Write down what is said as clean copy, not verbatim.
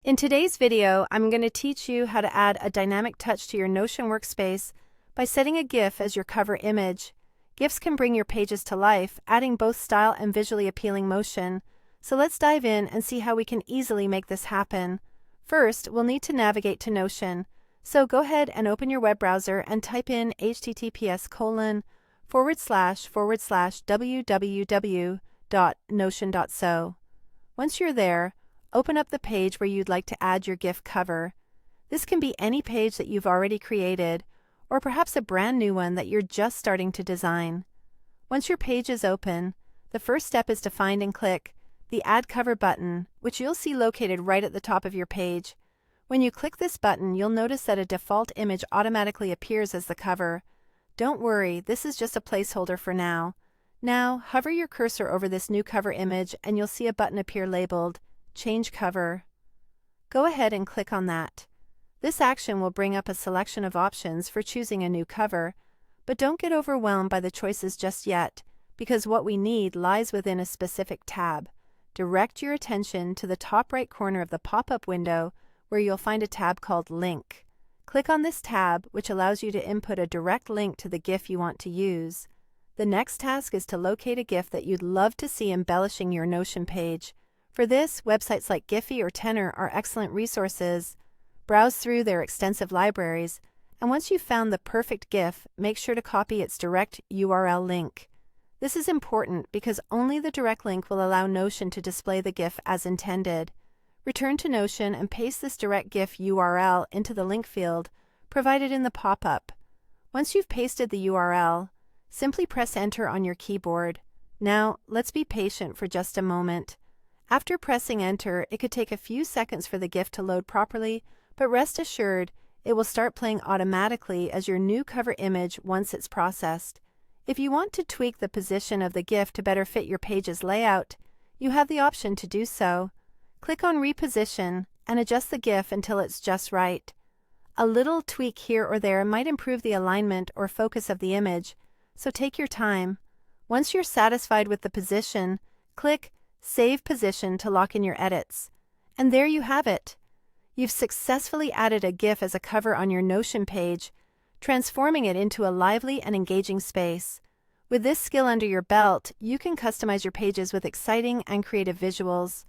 In today's video, I'm going to teach you how to add a dynamic touch to your Notion workspace by setting a GIF as your cover image. GIFs can bring your pages to life, adding both style and visually appealing motion. So let's dive in and see how we can easily make this happen. First, we'll need to navigate to Notion. So go ahead and open your web browser and type in https://www.notion.so. Once you're there, open up the page where you'd like to add your GIF cover. This can be any page that you've already created, or perhaps a brand new one that you're just starting to design. Once your page is open, the first step is to find and click the Add Cover button, which you'll see located right at the top of your page. When you click this button, you'll notice that a default image automatically appears as the cover. Don't worry, this is just a placeholder for now. Now, hover your cursor over this new cover image and you'll see a button appear labeled Change Cover. Go ahead and click on that. This action will bring up a selection of options for choosing a new cover, but don't get overwhelmed by the choices just yet, because what we need lies within a specific tab. Direct your attention to the top right corner of the pop-up window where you'll find a tab called Link. Click on this tab, which allows you to input a direct link to the GIF you want to use. The next task is to locate a GIF that you'd love to see embellishing your Notion page. For this, websites like Giphy or Tenor are excellent resources. Browse through their extensive libraries, and once you've found the perfect GIF, make sure to copy its direct URL link. This is important because only the direct link will allow Notion to display the GIF as intended. Return to Notion and paste this direct GIF URL into the link field provided in the pop-up. Once you've pasted the URL, simply press Enter on your keyboard. Now, let's be patient for just a moment. After pressing Enter, it could take a few seconds for the GIF to load properly, but rest assured, it will start playing automatically as your new cover image once it's processed. If you want to tweak the position of the GIF to better fit your page's layout, you have the option to do so. Click on Reposition and adjust the GIF until it's just right. A little tweak here or there might improve the alignment or focus of the image, so take your time. Once you're satisfied with the position, click Save Position to lock in your edits. And there you have it. You've successfully added a GIF as a cover on your Notion page, transforming it into a lively and engaging space. With this skill under your belt, you can customize your pages with exciting and creative visuals.